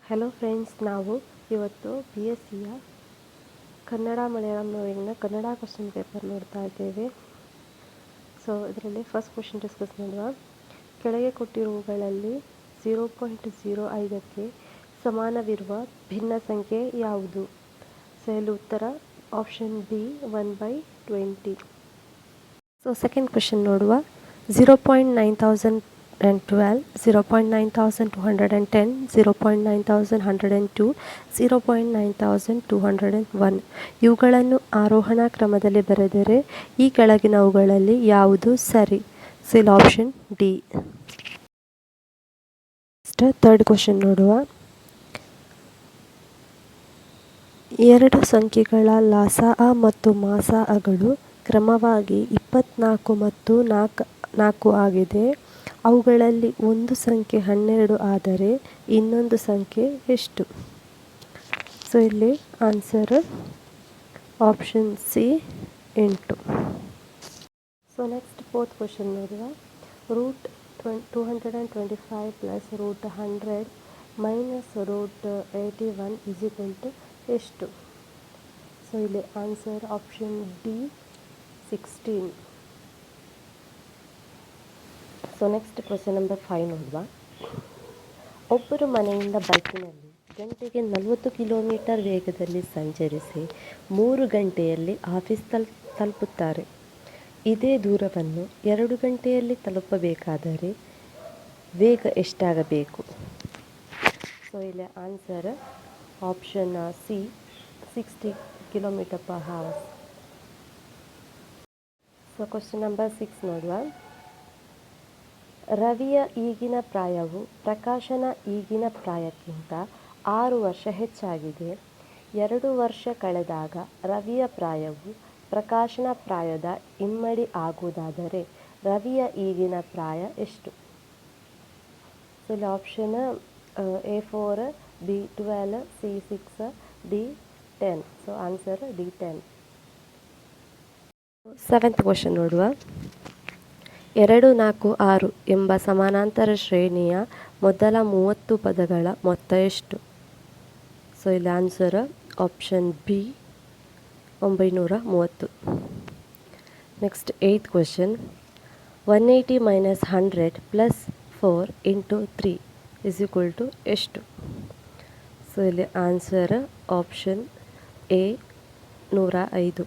Hello friends, ನಾವು ಇವತ್ತು B S ಸಿಯ ಕನ್ನಡ ಮಲಯಾಳಂ ನೋಡಿನ ಕನ್ನಡ ಕ್ವಶನ್ ಪೇಪರ್ ನೋಡ್ತಾ ಇದ್ದೇವೆ. ಸೊ ಇದರಲ್ಲಿ ಫಸ್ಟ್ ಕ್ವಶನ್ ಡಿಸ್ಕಸ್ ಮಾಡುವ. ಕೆಳಗೆ ಕೊಟ್ಟಿರುವುಗಳಲ್ಲಿ 0.05ಕ್ಕೆ ಸಮಾನವಿರುವ ಭಿನ್ನ ಸಂಖ್ಯೆ ಯಾವುದು? ಸೊ ಇಲ್ಲಿ ಉತ್ತರ option B 1/20. So second question ನೋಡುವ. 0.9012, 0.9210, 0.9102, 0.9201 ಇವುಗಳನ್ನು ಆರೋಹಣ ಕ್ರಮದಲ್ಲಿ ಬರೆದರೆ ಈ ಕೆಳಗಿನವುಗಳಲ್ಲಿ ಯಾವುದು ಸರಿ? ಸೊ ಇಲ್ಲಿ ಆಪ್ಷನ್ ಡಿ. ಥರ್ಡ್ ಕ್ವಶನ್ ನೋಡುವ. ಎರಡು ಸಂಖ್ಯೆಗಳ ಲಾಸಅ ಮತ್ತು ಮಾಸಅಗಳು ಕ್ರಮವಾಗಿ 24 ಮತ್ತು 4 ಆಗಿದೆ. ಅವುಗಳಲ್ಲಿ ಒಂದು ಸಂಖ್ಯೆ 12 ಆದರೆ ಇನ್ನೊಂದು ಸಂಖ್ಯೆ ಎಷ್ಟು? ಸೊ ಇಲ್ಲಿ answer option C 8. So next fourth question ನೋಡುವ. Root 225 plus root 100 minus root 81 is ಎಷ್ಟು? ಸೊ ಇಲ್ಲಿ answer option D 16. So next question number 5 ನೋಡುವ. ಒಬ್ಬರು ಮನೆಯಿಂದ ಬೈಕಿನಲ್ಲಿ ಗಂಟೆಗೆ 40 ಕಿಲೋಮೀಟರ್ ವೇಗದಲ್ಲಿ ಸಂಚರಿಸಿ 3 ಗಂಟೆಯಲ್ಲಿ ಆಫೀಸ್ ತಲುಪುತ್ತಾರೆ. ಇದೇ ದೂರವನ್ನು 2 ಗಂಟೆಯಲ್ಲಿ ತಲುಪಬೇಕಾದರೆ ವೇಗ ಎಷ್ಟಾಗಬೇಕು? ಸೊ ಇಲ್ಲಿ answer option C 60 km/h. So question number 6 ನೋಡುವ. ರವಿಯ ಈಗಿನ ಪ್ರಾಯವು ಪ್ರಕಾಶನ ಈಗಿನ ಪ್ರಾಯಕ್ಕಿಂತ 6 ವರ್ಷ ಹೆಚ್ಚಾಗಿದೆ. 2 ವರ್ಷ ಕಳೆದಾಗ ರವಿಯ ಪ್ರಾಯವು ಪ್ರಕಾಶನ ಪ್ರಾಯದ ಇಮ್ಮಡಿ ಆಗುವುದಾದರೆ ರವಿಯ ಈಗಿನ ಪ್ರಾಯ ಎಷ್ಟು? ಸೊ ಇಲ್ಲಿ option A4, B12, C6, D10. So answer D10. Seventh question ನೋಡುವ. 2, 4, 6 ಎಂಬ ಸಮಾನಾಂತರ ಶ್ರೇಣಿಯ ಮೊದಲ 30 ಪದಗಳ ಮೊತ್ತ ಎಷ್ಟು? ಸೊ ಇಲ್ಲಿ answer option B 930. Next 8th question. 180 minus 100 plus 4 into 3 is equal to ಎಷ್ಟು? ಸೊ ಇಲ್ಲಿ answer option A 105.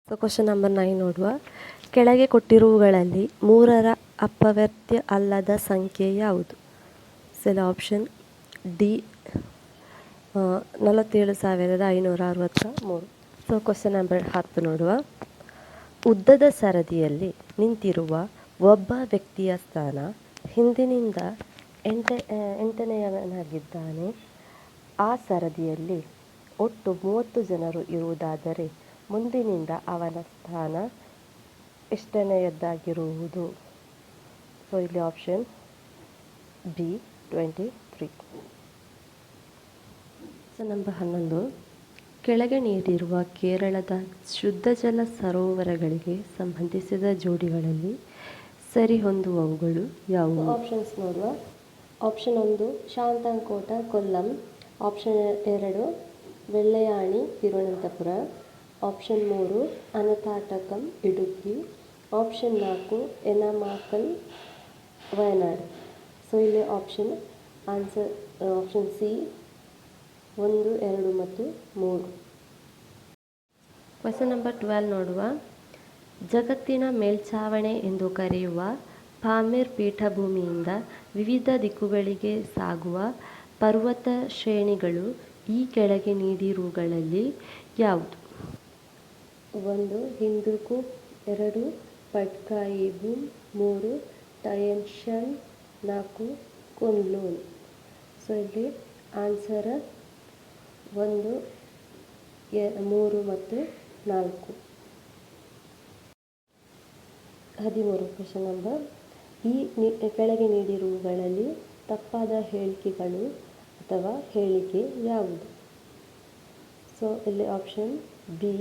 So question number 9 ನೋಡುವ. ಕೆಳಗೆ ಕೊಟ್ಟಿರುವುಗಳಲ್ಲಿ 3ರ ಅಪವರ್ತ್ಯ ಅಲ್ಲದ ಸಂಖ್ಯೆ ಯಾವುದು? ಸೊ ಇಲ್ಲಿ option D 47,563. So question number 10 ನೋಡುವ. ಉದ್ದದ ಸರದಿಯಲ್ಲಿ ನಿಂತಿರುವ ಒಬ್ಬ ವ್ಯಕ್ತಿಯ ಸ್ಥಾನ ಹಿಂದಿನಿಂದ 8ನೇಯವನಾಗಿದ್ದಾನೆ. ಆ ಸರದಿಯಲ್ಲಿ ಒಟ್ಟು 30 ಜನರು ಇರುವುದಾದರೆ ಮುಂದಿನಿಂದ ಅವನ ಸ್ಥಾನ ಎಷ್ಟನೆಯದ್ದಾಗಿರುವುದು? ಸೊ ಇಲ್ಲಿ ಆಪ್ಷನ್ ಬಿ 23. So number 11. ಕೆಳಗೆ ನೀಡಿರುವ ಕೇರಳದ ಶುದ್ಧ ಜಲ ಸರೋವರಗಳಿಗೆ ಸಂಬಂಧಿಸಿದ ಜೋಡಿಗಳಲ್ಲಿ ಸರಿಹೊಂದುವವುಗಳು ಯಾವುವು? ಆಪ್ಷನ್ಸ್ ನೋಡುವ. Option 1 Sasthamcotta Kollam, option 2 Vellayani Thiruvananthapuram, option 3 ಅನತಾಟಕಂ ಇಡುಕ್ಕಿ, ಆಪ್ಷನ್ 4 ಎನಮಾಕಲ್ ವಯನಾಡ್. ಸೊ ಇಲ್ಲಿ ಆಪ್ಷನ್ ಸಿ 1, 2 ಮತ್ತು 3. ಕ್ವಶನ್ ನಂಬರ್ 12 ನೋಡುವ. ಜಗತ್ತಿನ ಮೇಲ್ಛಾವಣಿ ಎಂದು ಕರೆಯುವ ಪಾಮೀರ್ ಪೀಠಭೂಮಿಯಿಂದ ವಿವಿಧ ದಿಕ್ಕುಗಳಿಗೆ ಸಾಗುವ ಪರ್ವತ ಶ್ರೇಣಿಗಳು ಈ ಕೆಳಗೆ ನೀಡಿರುವುಗಳಲ್ಲಿ ಯಾವುದು? 1 ಹಿಂದೂಕುಷ್, 2 ಪಟ್ಕಾಯಿ ಬೂಮ್, 3 ಟಯನ್ ಶಾನ್, 4 ಕುನ್ಲುನ್. ಸೊ ಇಲ್ಲಿ ಆನ್ಸರ್ 1, 3 ಮತ್ತು 4. 13 ಕ್ವಶನ್ ನಂಬರ್. ಈ ಕೆಳಗೆ ನೀಡಿರುವುಗಳಲ್ಲಿ ತಪ್ಪಾದ ಹೇಳಿಕೆಗಳು ಅಥವಾ ಹೇಳಿಕೆ ಯಾವುದು? ಸೊ ಇಲ್ಲಿ ಆಪ್ಷನ್ ಬಿ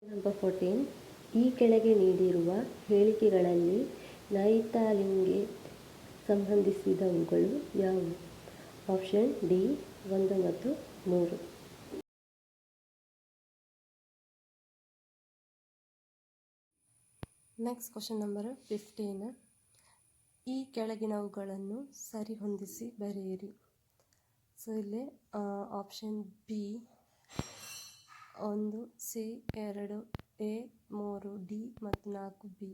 ನಂಬರ್ 14. ಈ ಕೆಳಗೆ ನೀಡಿರುವ ಹೇಳಿಕೆಗಳಲ್ಲಿ ನೈತಾಲಿಂಗೆ ಸಂಬಂಧಿಸಿದವುಗಳು ಯಾವುವು? ಆಪ್ಷನ್ ಡಿ 1 ಮತ್ತು 3. Next question number 15. ಈ ಕೆಳಗಿನವುಗಳನ್ನು ಸರಿಹೊಂದಿಸಿ ಬರೆಯಿರಿ. ಸೊ ಇಲ್ಲಿ option B 1 C 2 A 3 D ಮತ್ತು 4 ಬಿ.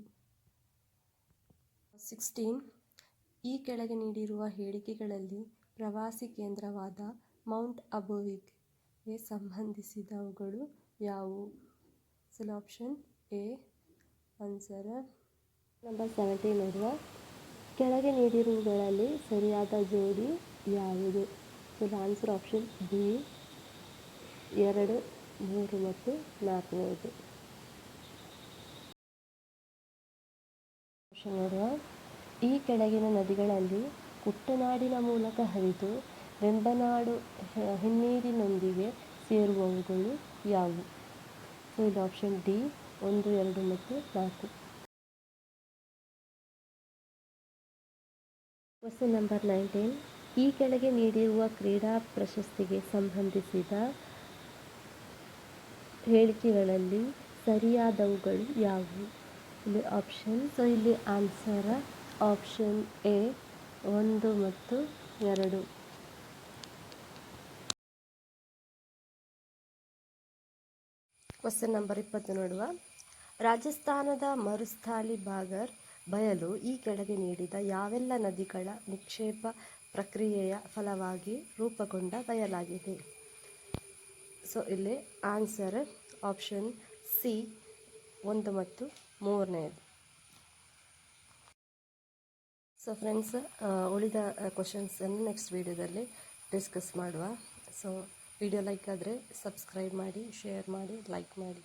16. ಈ ಕೆಳಗೆ ನೀಡಿರುವ ಹೇಳಿಕೆಗಳಲ್ಲಿ ಪ್ರವಾಸಿ ಕೇಂದ್ರವಾದ ಮೌಂಟ್ ಅಬುವಿಗೆ ಸಂಬಂಧಿಸಿದವುಗಳು ಯಾವುವು? So option A answer. Number 17 ನೋಡುವ. ಕೆಳಗೆ ನೀಡಿರುವುಗಳಲ್ಲಿ ಸರಿಯಾದ ಜೋಡಿ ಯಾವುದು? ಸೊ ಆನ್ಸರ್ ಆಪ್ಷನ್ ಬಿ 2, 3 ಮತ್ತು 4ನೇದು. ಕ್ವಶನ್ ನೋಡುವ. ಈ ಕೆಳಗಿನ ನದಿಗಳಲ್ಲಿ ಕುಟ್ಟನಾಡಿನ ಮೂಲಕ ಹರಿದು ವೆಂಬನಾಡು ಹಿನ್ನೀರಿನೊಂದಿಗೆ ಸೇರುವವುಗಳು ಯಾವುವು? ಸೊ ಇದು ಆಪ್ಷನ್ ಡಿ 1, 2 ಮತ್ತು 4. Question number 19. ಈ ಕೆಳಗೆ ನೀಡಿರುವ ಕ್ರೀಡಾ ಪ್ರಶಸ್ತಿಗೆ ಸಂಬಂಧಿಸಿದ ಹೇಳಿಕೆಗಳಲ್ಲಿ ಸರಿಯಾದವುಗಳು ಯಾವುವು? ಇಲ್ಲಿ ಆಪ್ಷನ್. ಸೊ ಇಲ್ಲಿ ಆನ್ಸರ್ ಆಪ್ಷನ್ ಎ 1 ಮತ್ತು 2. ಕ್ವಶನ್ ನಂಬರ್ 20 ನೋಡುವ. ರಾಜಸ್ಥಾನದ ಮರುಸ್ಥಾಲಿ ಬಾಗರ್ ಬಯಲು ಈ ಕೆಳಗೆ ನೀಡಿದ ಯಾವೆಲ್ಲ ನದಿಗಳ ನಿಕ್ಷೇಪ ಪ್ರಕ್ರಿಯೆಯ ಫಲವಾಗಿ ರೂಪುಗೊಂಡ ಬಯಲಾಗಿದೆ? ಸೊ ಇಲ್ಲಿ ಆನ್ಸರ್ ಆಪ್ಷನ್ ಸಿ 1 ಮತ್ತು 3ನೇದು. ಸೊ ಫ್ರೆಂಡ್ಸ್, ಉಳಿದ ಕ್ವಶನ್ಸನ್ನು ನೆಕ್ಸ್ಟ್ ವಿಡಿಯೋದಲ್ಲಿ ಡಿಸ್ಕಸ್ ಮಾಡುವ. ಸೊ ವಿಡಿಯೋ ಲೈಕ್ ಆದರೆ ಸಬ್ಸ್ಕ್ರೈಬ್ ಮಾಡಿ, ಶೇರ್ ಮಾಡಿ, ಲೈಕ್ ಮಾಡಿ.